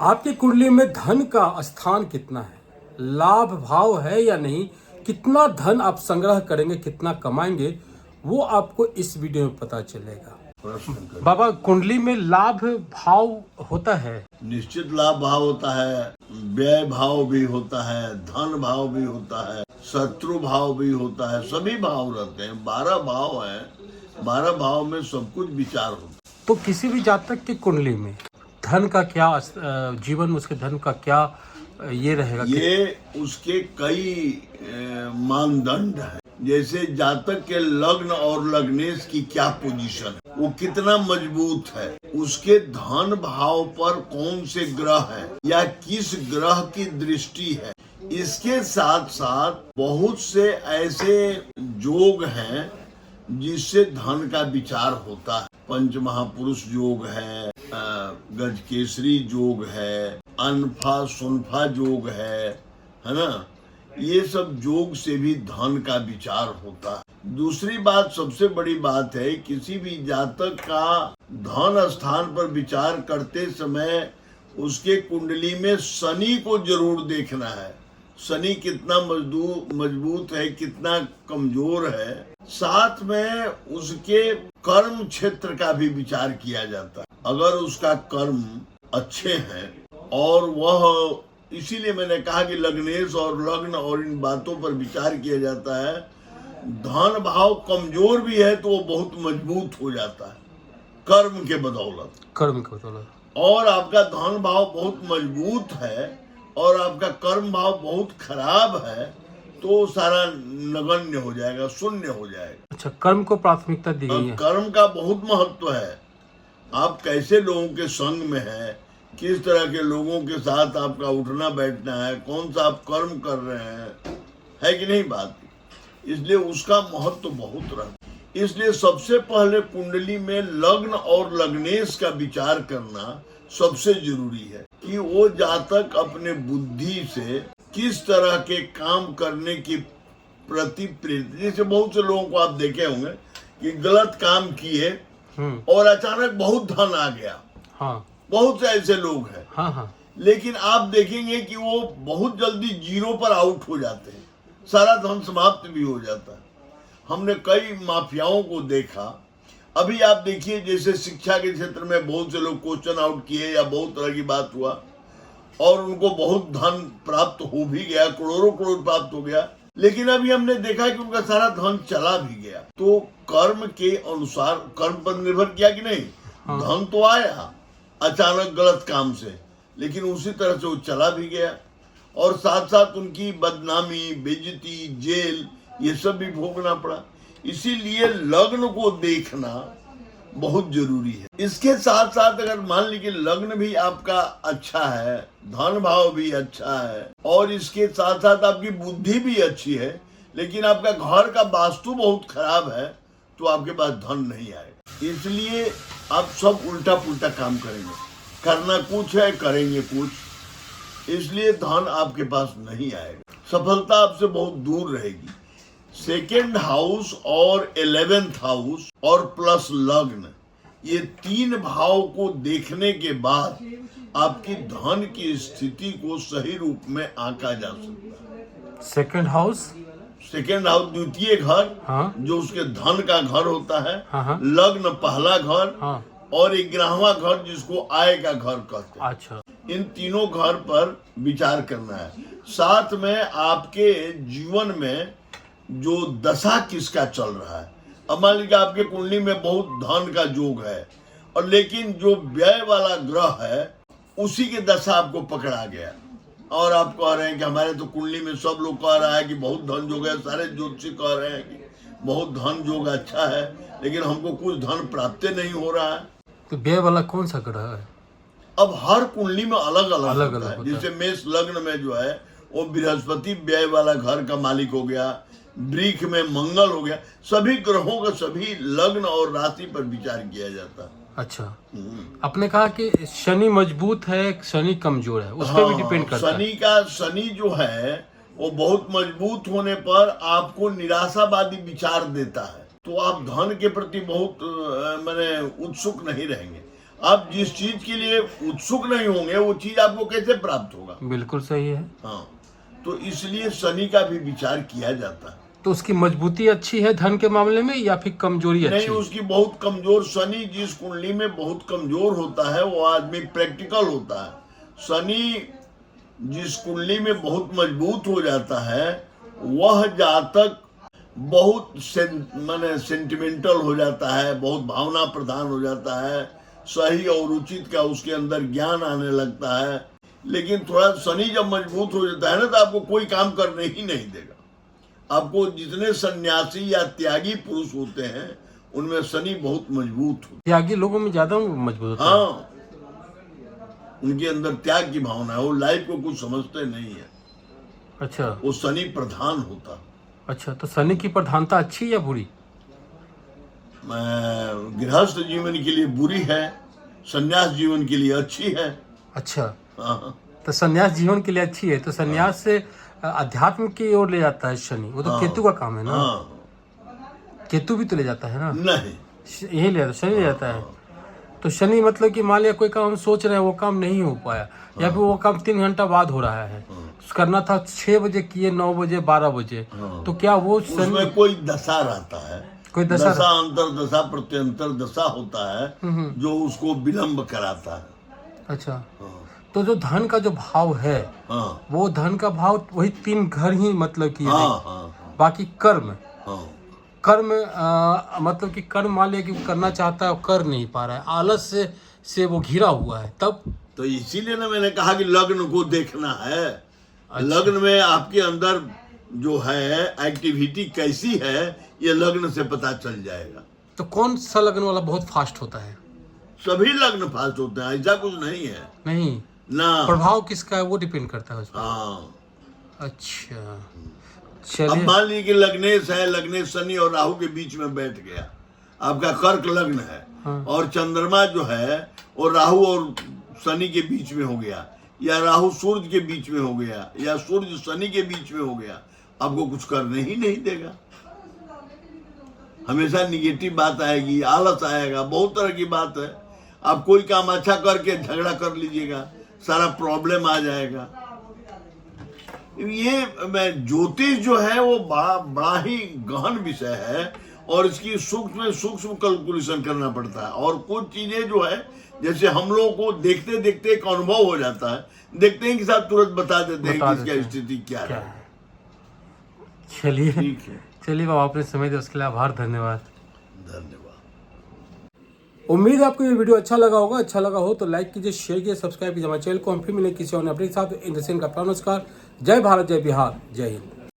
आपकी कुंडली में धन का स्थान कितना है, लाभ भाव है या नहीं, कितना धन आप संग्रह करेंगे, कितना कमाएंगे, वो आपको इस वीडियो में पता चलेगा। बाबा, कुंडली में लाभ भाव होता है? निश्चित लाभ भाव होता है, व्यय भाव भी होता है, धन भाव भी होता है, शत्रु भाव भी होता है, सभी भाव रहते हैं। 12 भाव है, 12 भाव में सब कुछ विचार होता है। तो किसी भी जातक की कुंडली में धन का क्या जीवन में उसके धन का क्या ये रहेगा? ये उसके कई मानदंड है। जैसे जातक के लग्न और लग्नेश की क्या पोजीशन है, वो कितना मजबूत है, उसके धन भाव पर कौन से ग्रह है या किस ग्रह की दृष्टि है। इसके साथ साथ बहुत से ऐसे योग हैं जिससे धन का विचार होता है। पंच महापुरुष योग है, गजकेसरी योग है, अनफा सुनफा योग है ना। ये सब योग से भी धन का विचार होता है। दूसरी बात, सबसे बड़ी बात है, किसी भी जातक का धन स्थान पर विचार करते समय उसके कुंडली में शनि को जरूर देखना है। शनि कितना मजबूत है, कितना कमजोर है। साथ में उसके कर्म क्षेत्र का भी विचार किया जाता है। अगर उसका कर्म अच्छे हैं और वह, इसीलिए मैंने कहा कि लग्नेश और लग्न और इन बातों पर विचार किया जाता है। धन भाव कमजोर भी है तो वो बहुत मजबूत हो जाता है कर्म के बदौलत। और आपका धन भाव बहुत मजबूत है और आपका कर्म भाव बहुत खराब है तो सारा नगण्य हो जाएगा, शून्य हो जाएगा। अच्छा, कर्म को प्राथमिकता दी गई है। कर्म का बहुत महत्व है। आप कैसे लोगों के संग में है, किस तरह के लोगों के साथ आपका उठना बैठना है, कौन सा आप कर्म कर रहे हैं, है कि नहीं बात। इसलिए उसका महत्व बहुत रहता है। इसलिए सबसे पहले कुंडली में लग्न और लग्नेश का विचार करना सबसे जरूरी है कि वो जातक अपने बुद्धि से किस तरह के काम करने की प्रति प्रेरित। जैसे बहुत से लोगों को आप देखे होंगे कि गलत काम किए और अचानक बहुत धन आ गया। हाँ, बहुत से ऐसे लोग हैं। हाँ। लेकिन आप देखेंगे कि वो बहुत जल्दी जीरो पर आउट हो जाते हैं, सारा धन समाप्त भी हो जाता है। हमने कई माफियाओं को देखा। अभी आप देखिए, जैसे शिक्षा के क्षेत्र में बहुत से लोग क्वेश्चन आउट किए या बहुत तरह की बात हुआ और उनको बहुत धन प्राप्त हो भी गया, करोड़ों करोड़ प्राप्त हो गया, लेकिन अभी हमने देखा कि उनका सारा धन चला भी गया। तो कर्म के अनुसार, कर्म पर निर्भर किया कि नहीं। हाँ। धन तो आया अचानक गलत काम से, लेकिन उसी तरह से वो चला भी गया और साथ साथ उनकी बदनामी, बेइज्जती, जेल, ये सब भी भोगना पड़ा। इसीलिए लग्न को देखना बहुत जरूरी है। इसके साथ साथ अगर मान लीजिए लग्न भी आपका अच्छा है, धन भाव भी अच्छा है और इसके साथ साथ आपकी बुद्धि भी अच्छी है, लेकिन आपका घर का वास्तु बहुत खराब है, तो आपके पास धन नहीं आएगा। इसलिए आप सब उल्टा पुल्टा काम करेंगे, करना कुछ है, करेंगे कुछ, इसलिए धन आपके पास नहीं आएगा। सफलता आपसे बहुत दूर रहेगी। सेकेंड हाउस और 11th हाउस और प्लस लग्न, ये 3 भाव को देखने के बाद आपकी धन की स्थिति को सही रूप में आंका जा सकता है। सेकेंड हाउस द्वितीय घर, हाँ, जो उसके धन का घर होता है। हाँ। लग्न पहला घर, हाँ, और 11वां घर जिसको आय का घर कहते हैं। अच्छा, इन तीनों घर पर विचार करना है। साथ में आपके जीवन में जो दशा किसका चल रहा है। अब मान लीजिए आपके कुंडली में बहुत धन का योग है और लेकिन जो व्यय वाला ग्रह है उसी के दशा आपको पकड़ा गया और आप कह रहे हैं कि हमारे तो कुंडली में सब लोग कह रहा है कि बहुत धन योग है, सारे ज्योतिषी कह रहे हैं कि बहुत धन योग अच्छा है, लेकिन हमको कुछ धन प्राप्त नहीं हो रहा है। तो व्यय वाला कौन सा ग्रह है? अब हर कुंडली में अलग अलग होता है। जैसे मेष लग्न में जो है वो बृहस्पति व्यय वाला घर का मालिक हो गया, वृक्ष में मंगल हो गया। सभी ग्रहों का सभी लग्न और राशि पर विचार किया जाता है। अच्छा, आपने कहा कि शनि मजबूत है, शनि कमजोर है, उस पर भी डिपेंड करता है। शनि जो है वो बहुत मजबूत होने पर आपको निराशावादी विचार देता है, तो आप धन के प्रति बहुत उत्सुक नहीं रहेंगे। आप जिस चीज के लिए उत्सुक नहीं होंगे वो चीज आपको कैसे प्राप्त होगा। बिल्कुल सही है। हाँ, तो इसलिए शनि का भी विचार किया जाता है। तो उसकी मजबूती अच्छी है धन के मामले में या फिर कमजोरी अच्छी नहीं, है? उसकी बहुत कमजोर, शनि जिस कुंडली में बहुत कमजोर होता है वो आदमी प्रैक्टिकल होता है। शनि जिस कुंडली में बहुत मजबूत हो जाता है वह जातक बहुत माने सेंटिमेंटल हो जाता है, बहुत भावना प्रधान हो जाता है, सही और उचित का उसके अंदर ज्ञान आने लगता है। लेकिन थोड़ा शनि जब मजबूत हो जाता है ना तो आपको कोई काम करने ही नहीं देगा। आपको जितने सन्यासी या त्यागी पुरुष होते हैं उनमें शनि बहुत मजबूत होता त्यागी लोगों में ज्यादा मजबूत है। होता है। हाँ, उनके अंदर त्याग की भावना है, वो लाइफ को कुछ समझते नहीं है। अच्छा, वो शनि प्रधान होता। अच्छा, तो शनि की प्रधानता अच्छी या बुरी? गृहस्थ जीवन के लिए बुरी है, सन्यास जीवन के लिए अच्छी है। अच्छा, हाँ, तो संन्यास जीवन के लिए अच्छी है, तो संन्यास से अध्यात्म की ओर ले जाता है शनि। वो तो हाँ। केतु का काम है ना। हाँ, केतु भी तो ले जाता है ना। नहीं, यही ले जाता, शनि ले जाता है। तो शनि मतलब कि मान लिया कोई काम हम सोच रहे हैं वो काम नहीं हो पाया, या फिर वो काम 3 घंटा बाद हो रहा है, करना था 6 बजे किए 9 बजे 12 बजे, तो क्या वो शनि? उसमें कोई दशा रहता है, कोई दशा अंतर दशा प्रत्यंतर दशा होता है जो उसको विलंब कराता है। अच्छा, हाँ, तो जो धन का जो भाव है हाँ, वो धन का भाव वही 3 घर ही मतलब कि हाँ, हाँ, बाकी कर्म, हाँ, कर्म मतलब कि कर्म मान लिया कि वो करना चाहता है और कर नहीं पा रहा है, आलस से वो घिरा हुआ है, तब तो इसीलिए ना मैंने कहा कि लग्न को देखना है। अच्छा। लग्न में आपके अंदर जो है एक्टिविटी कैसी है ये लग्न से पता चल जाएगा। तो कौन सा लगन वाला बहुत फास्ट होता है? सभी लग्न फास्ट होते हैं, ऐसा कुछ नहीं है नहीं, ना। प्रभाव किसका है वो डिपेंड करता है उस पर। हाँ, अच्छा, अब चलिए। मान लीजिए कि लग्नेश है, लग्नेश शनि और राहु के बीच में बैठ गया, आपका कर्क लग्न है, हाँ। और चंद्रमा जो है वो राहु और शनि के बीच में हो गया, या राहु सूर्य के बीच में हो गया, या सूर्य शनि के बीच में हो गया, आपको कुछ करने ही नहीं देगा। हमेशा निगेटिव बात आएगी, आलस आएगा, बहुत तरह की बात है। आप कोई काम अच्छा करके झगड़ा कर लीजिएगा, सारा प्रॉब्लम आ जाएगा। ये ज्योतिष जो है वो बड़ा ही गहन विषय है, और इसकी सूक्ष्म कैलकुलेशन करना पड़ता है। और कुछ चीजें जो है जैसे हम लोगों को देखते देखते एक अनुभव हो जाता है, देखते हैं कि साथ तुरंत बता देते हैं कि इसका स्थिति क्या है। चलिए, ठीक है, चलिए बाबा, आपने समय दिया उसके लिए आभार, धन्यवाद। धन्यवाद। उम्मीद है आपको ये वीडियो अच्छा लगा होगा। अच्छा लगा हो तो लाइक कीजिए, शेयर कीजिए, सब्सक्राइब कीजिए हमारे चैनल को। हम फिर मिले किसी और अपने साथ। इन का नमस्कार। जय भारत, जय बिहार, जय हिंद।